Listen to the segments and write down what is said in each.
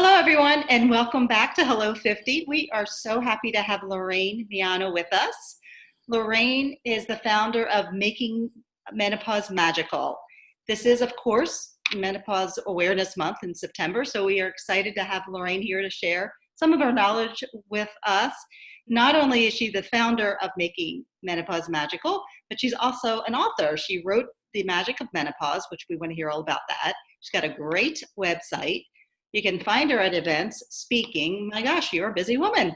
Hello, everyone, and welcome back to Hello 50. We are so happy to have Lorraine Miano with us. Lorraine is the founder of Making Menopause Magical. This is, of course, Menopause Awareness Month in September, so we are excited to have Lorraine here to share some of her knowledge with us. Not only is she the founder of Making Menopause Magical, but she's also an author. She wrote The Magic of Menopause, which we want to hear all about that. She's got a great website. You can find her at events, speaking. My gosh, you're a busy woman.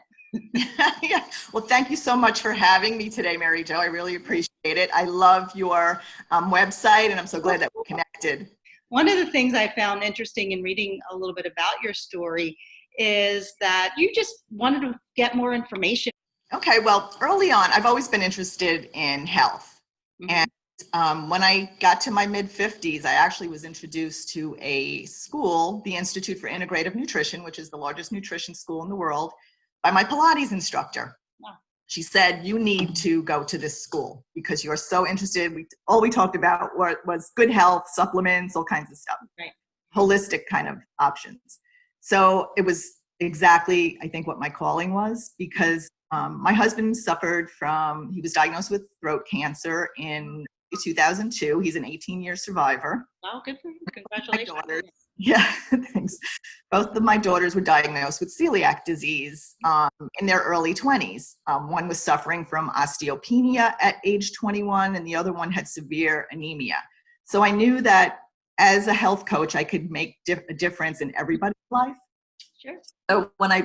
Yeah. Well, thank you so much for having me today, Mary Jo. I really appreciate it. I love your website, and I'm so glad that we're connected. One of the things I found interesting in reading a little bit about your story is that you just wanted to get more information. Okay, well, early on, I've always been interested in health. And when I got to my mid-50s, I actually was introduced to a school, the Institute for Integrative Nutrition, which is the largest nutrition school in the world, by my Pilates instructor. Wow. She said, you need to go to this school because you're so interested. All we talked about was good health, supplements, all kinds of stuff, right? Holistic kind of options. So it was exactly, I think, what my calling was, because my husband he was diagnosed with throat cancer in 2002. He's an 18-year survivor. Wow, good for you. Congratulations. Yeah, thanks. Both of my daughters were diagnosed with celiac disease in their early 20s. One was suffering from osteopenia at age 21, and the other one had severe anemia. So I knew that as a health coach, I could make a difference in everybody's life. Sure.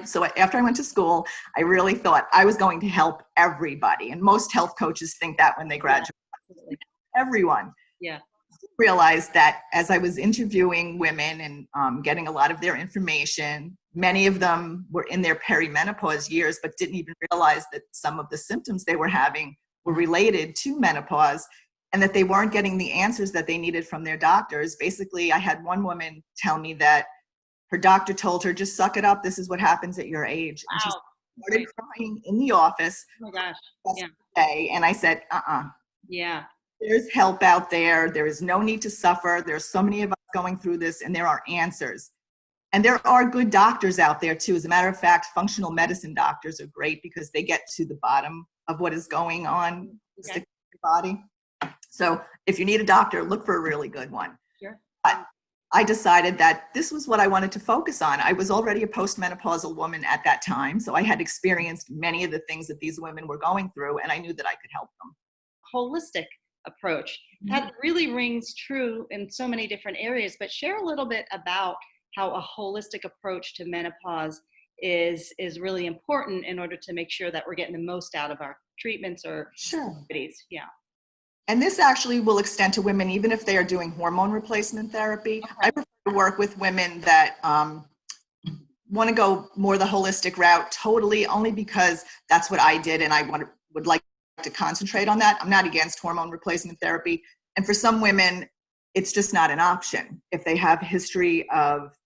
So after I went to school, I really thought I was going to help everybody. And most health coaches think that when they graduate. Yeah, everyone. Yeah. I realized that as I was interviewing women and getting a lot of their information, many of them were in their perimenopause years, but didn't even realize that some of the symptoms they were having were related to menopause and that they weren't getting the answers that they needed from their doctors. Basically, I had one woman tell me that her doctor told her, just suck it up. This is what happens at your age. Wow. And she started crying in the office. Oh my gosh. Yeah. Day, and I said, Yeah. There's help out there. There is no need to suffer. There's so many of us going through this, and there are answers. And there are good doctors out there too. As a matter of fact, functional medicine doctors are great because they get to the bottom of what is going on in your body. So if you need a doctor, look for a really good one. Sure. But I decided that this was what I wanted to focus on. I was already a postmenopausal woman at that time, so I had experienced many of the things that these women were going through, and I knew that I could help them. Holistic approach. That really rings true in so many different areas, but share a little bit about how a holistic approach to menopause is really important in order to make sure that we're getting the most out of our treatments or activities. Yeah. And this actually will extend to women even if they are doing hormone replacement therapy. Okay. I prefer to work with women that want to go more the holistic route totally, only because that's what I did and I would like to concentrate on that. I'm not against hormone replacement therapy. And for some women, it's just not an option. If they have a history of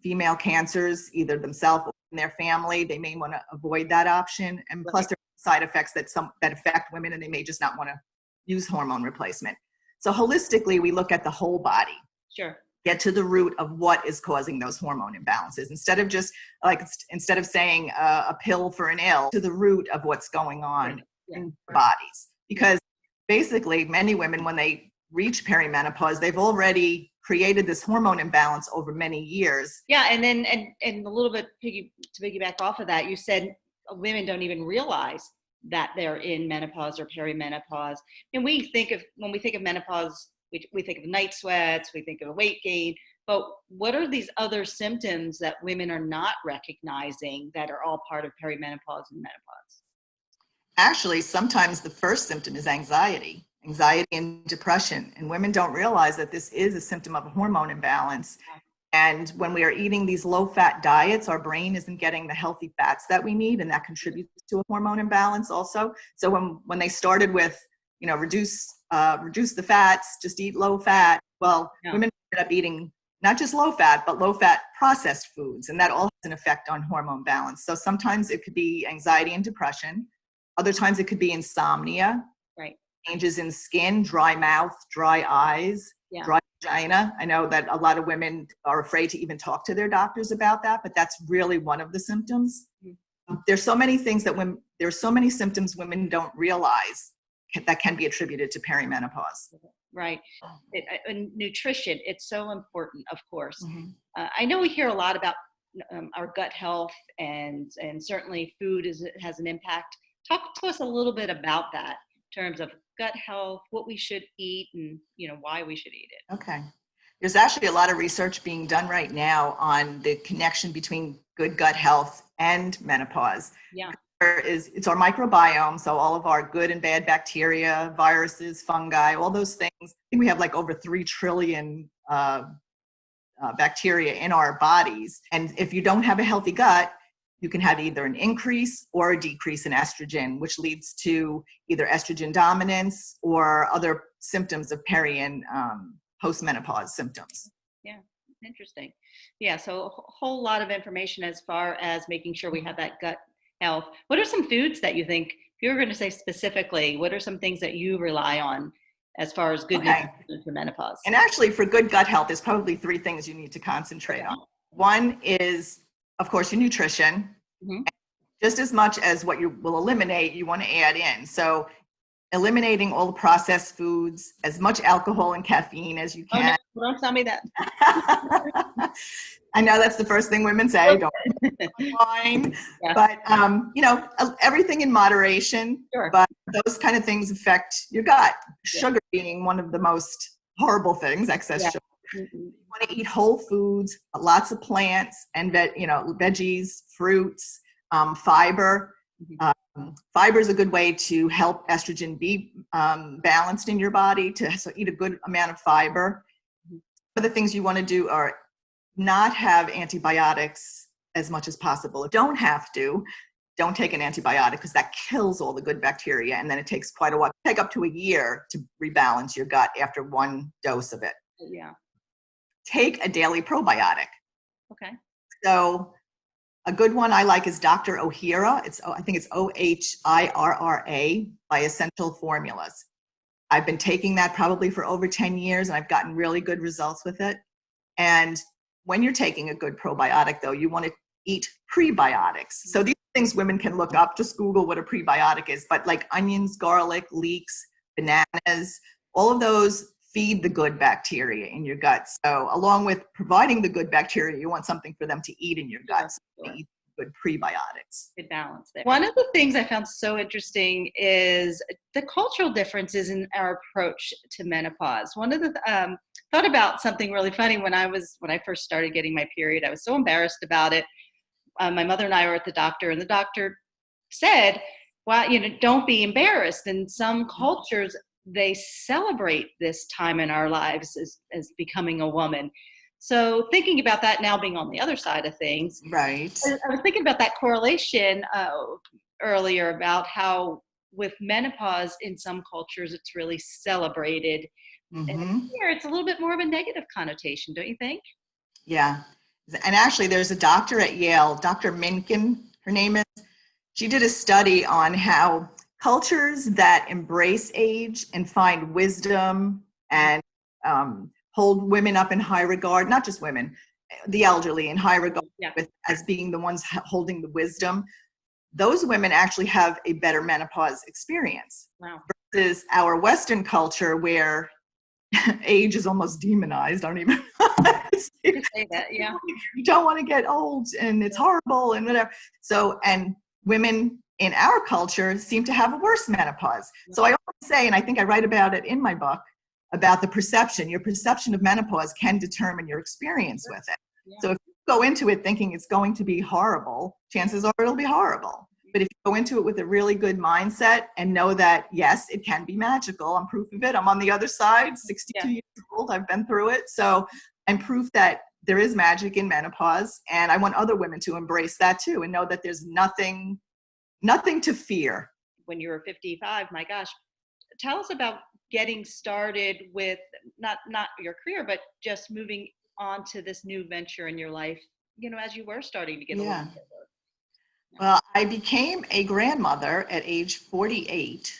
female cancers, either themselves or in their family, they may want to avoid that option. And plus there are side effects that affect women, and they may just not want to use hormone replacement. So holistically, we look at the whole body. Sure. Get to the root of what is causing those hormone imbalances. Instead of saying a pill for an ill, to the root of what's going on in their bodies. Because basically, many women, when they reach perimenopause, they've already created this hormone imbalance over many years. Yeah, and then and a little bit to piggyback off of that, you said women don't even realize that they're in menopause or perimenopause. And when we think of menopause, we think of night sweats, we think of weight gain, but what are these other symptoms that women are not recognizing that are all part of perimenopause and menopause? Actually, sometimes the first symptom is anxiety and depression. And women don't realize that this is a symptom of a hormone imbalance. And when we are eating these low-fat diets, our brain isn't getting the healthy fats that we need, and that contributes to a hormone imbalance also. So when they started with, reduce the fats, just eat low fat, women ended up eating not just low fat, but low fat processed foods, and that all has an effect on hormone balance. So sometimes it could be anxiety and depression. Other times it could be insomnia, changes in skin, dry mouth, dry eyes, dry angina. I know that a lot of women are afraid to even talk to their doctors about that, but that's really one of the symptoms. There's so many things that there's so many symptoms women don't realize that can be attributed to perimenopause. Right. And nutrition, it's so important, of course. I know we hear a lot about our gut health, and certainly food has an impact. Talk to us a little bit about that in terms of gut health, what we should eat, and why we should eat it. Okay. There's actually a lot of research being done right now on the connection between good gut health and menopause. Yeah. It's our microbiome, so all of our good and bad bacteria, viruses, fungi, all those things. I think we have like over 3 trillion bacteria in our bodies. And if you don't have a healthy gut, you can have either an increase or a decrease in estrogen, which leads to either estrogen dominance or other symptoms of peri and postmenopause symptoms. Yeah, interesting. Yeah, so a whole lot of information as far as making sure we have that gut health. What are some foods that you think, if you were going to say specifically, what are some things that you rely on as far as good nutrition for menopause? And actually, for good gut health, there's probably 3 things you need to concentrate on. One is, of course, your nutrition. Just as much as what you will eliminate, you want to add in. So eliminating all the processed foods, as much alcohol and caffeine as you can. Oh, no, don't tell me that. I know that's the first thing women say, don't wine, but everything in moderation. Sure. But those kind of things affect your gut. Sugar being one of the most horrible things, excess sugar. You want to eat whole foods, lots of plants and veggies, fruits, fiber. Fiber is a good way to help estrogen be balanced in your body. So eat a good amount of fiber. Other things you want to do are not have antibiotics as much as possible. If you don't have to, don't take an antibiotic, because that kills all the good bacteria, and then it takes quite a while. Take up to a year to rebalance your gut after 1 dose of it. Yeah. Take a daily probiotic. Okay. So a good one I like is Dr. Ohhira. I think it's OHIRRA by Essential Formulas. I've been taking that probably for over 10 years, and I've gotten really good results with it. And when you're taking a good probiotic, though, you want to eat prebiotics. So these things women can look up. Just Google what a prebiotic is. But like onions, garlic, leeks, bananas, all of those feed the good bacteria in your gut. So along with providing the good bacteria, you want something for them to eat in your gut. So eat good prebiotics. Good balance there. One of the things I found so interesting is the cultural differences in our approach to menopause. One of the thought about something really funny when I first started getting my period. I was so embarrassed about it. My mother and I were at the doctor, and the doctor said, "Well, don't be embarrassed." In some cultures, they celebrate this time in our lives as becoming a woman. So thinking about that now, being on the other side of things, right? I was thinking about that correlation earlier about how with menopause in some cultures it's really celebrated, and here it's a little bit more of a negative connotation, don't you think? Yeah, and actually, there's a doctor at Yale, Dr. Minkin, her name is. She did a study on how cultures that embrace age and find wisdom and hold women up in high regard, not just women, the elderly in high regard as being the ones holding the wisdom, those women actually have a better menopause experience. Wow. Versus our Western culture where age is almost demonized. I don't even say that. Yeah. You don't want to get old and it's horrible and whatever. So, and women in our culture seem to have a worse menopause. So I always say, and I think I write about it in my book, about the perception. Your perception of menopause can determine your experience with it. Yeah. So if you go into it thinking it's going to be horrible, chances are it'll be horrible. But if you go into it with a really good mindset and know that, yes, it can be magical, I'm proof of it. I'm on the other side, 62 years old, I've been through it. So I'm proof that there is magic in menopause. And I want other women to embrace that too and know that there's nothing to fear. When you were 55, my gosh, tell us about getting started with not your career, but just moving on to this new venture in your life, as you were starting to get a little bit. Well, I became a grandmother at age 48.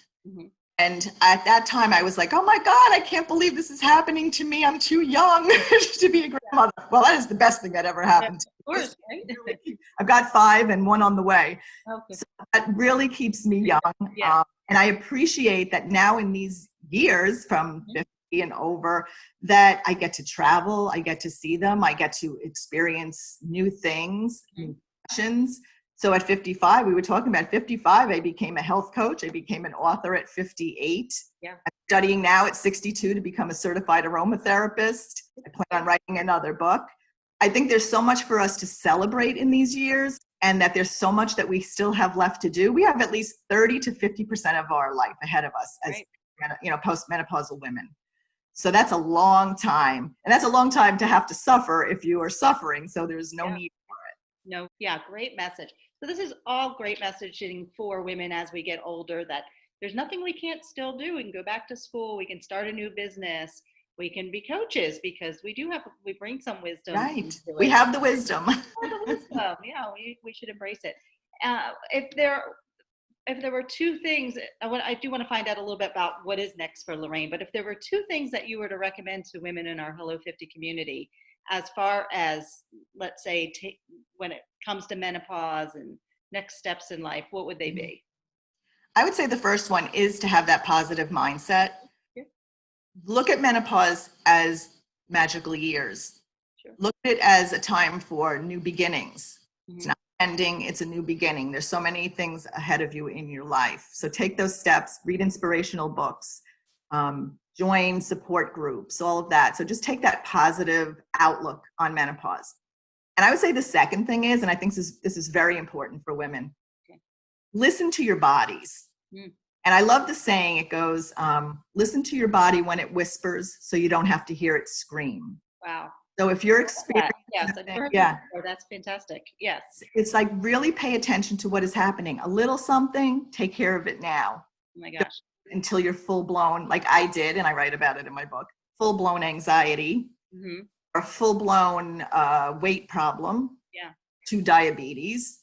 And at that time, I was like, oh my God, I can't believe this is happening to me. I'm too young to be a grandmother. Well, that is the best thing that ever happened to me. Of course, right? I've got 5 and 1 on the way. Okay. So that really keeps me young. Yeah. And I appreciate that now in these years from 50 and over, that I get to travel, I get to see them, I get to experience new things, new passions. So at 55, we were talking about 55, I became a health coach. I became an author at 58. Yeah. I'm studying now at 62 to become a certified aromatherapist. I plan on writing another book. I think there's so much for us to celebrate in these years, and that there's so much that we still have left to do. We have at least 30 to 50% of our life ahead of us as, postmenopausal women. So that's a long time. And that's a long time to have to suffer if you are suffering. So there's no need for it. No, yeah, great message. So this is all great messaging for women as we get older, that there's nothing we can't still do. We can go back to school. We can start a new business. We can be coaches because we bring some wisdom. Right. We have the wisdom. Yeah, we should embrace it. If there were 2 things, I do want to find out a little bit about what is next for Lorraine, but if there were 2 things that you were to recommend to women in our Hello 50 community, as far as, let's say, when it comes to menopause and next steps in life, what would they be? I would say the first one is to have that positive mindset. Yeah. Look at menopause as magical years. Sure. Look at it as a time for new beginnings. Mm-hmm. It's not ending, it's a new beginning. There's so many things ahead of you in your life. So take those steps, read inspirational books, join support groups, all of that. So just take that positive outlook on menopause. And I would say the second thing is, and I think this is very important for women, listen to your bodies. Mm. And I love the saying, it goes, listen to your body when it whispers so you don't have to hear it scream. Wow. So if you're experiencing, that's fantastic. Yes. It's like really pay attention to what is happening. A little something, take care of it now. Oh my gosh. Until you're full blown, like I did, and I write about it in my book, full blown anxiety, or full blown weight problem, to diabetes,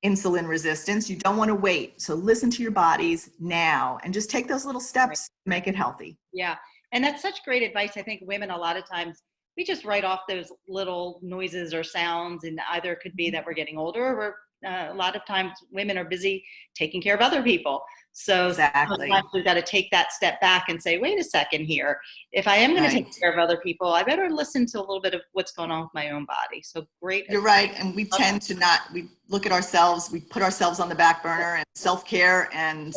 insulin resistance. You don't want to wait. So listen to your bodies now and just take those little steps to make it healthy. Yeah. And that's such great advice. I think women, a lot of times, we just write off those little noises or sounds, and either it could be that we're getting older, or a lot of times women are busy taking care of other people. So exactly. Sometimes we've got to take that step back and say, wait a second here. If I am going to take care of other people, I better listen to a little bit of what's going on with my own body. So great. You're right. And we tend to we look at ourselves, we put ourselves on the back burner, and self-care and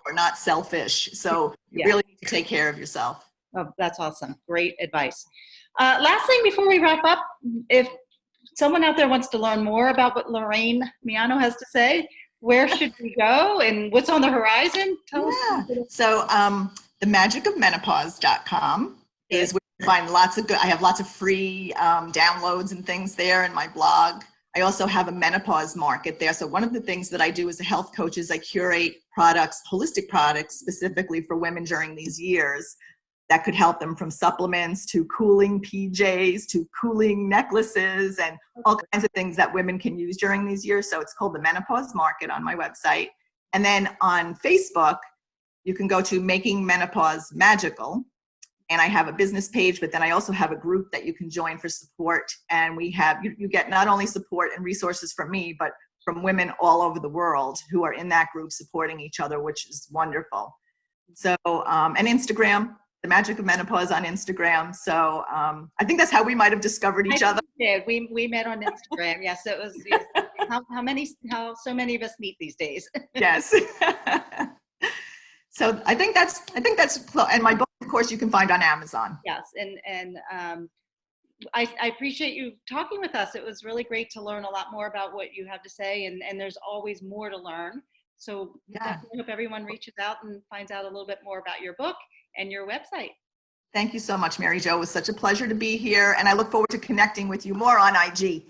are not selfish. So you really need to take care of yourself. Oh, that's awesome. Great advice. Last thing before we wrap up, if someone out there wants to learn more about what Lorraine Miano has to say, where should we go and what's on the horizon? Tell us. So the magicofmenopause.com is where you find I have lots of free downloads and things there in my blog. I also have a menopause market there. So one of the things that I do as a health coach is I curate products, holistic products, specifically for women during these years that could help them, from supplements to cooling PJs to cooling necklaces and all kinds of things that women can use during these years. So it's called the Menopause Market on my website. And then on Facebook, you can go to Making Menopause Magical. And I have a business page, but then I also have a group that you can join for support. And we have, you get not only support and resources from me, but from women all over the world who are in that group supporting each other, which is wonderful. So, and Instagram, the Magic of Menopause on Instagram. So I think that's how we might have discovered each other. We met on Instagram. Yes, it was. Yes. How so many of us meet these days. Yes. So I think that's, and my book, of course, you can find on Amazon. Yes, and I appreciate you talking with us. It was really great to learn a lot more about what you have to say, and there's always more to learn. So I hope everyone reaches out and finds out a little bit more about your book and your website. Thank you so much, Mary Jo. It was such a pleasure to be here, and I look forward to connecting with you more on IG.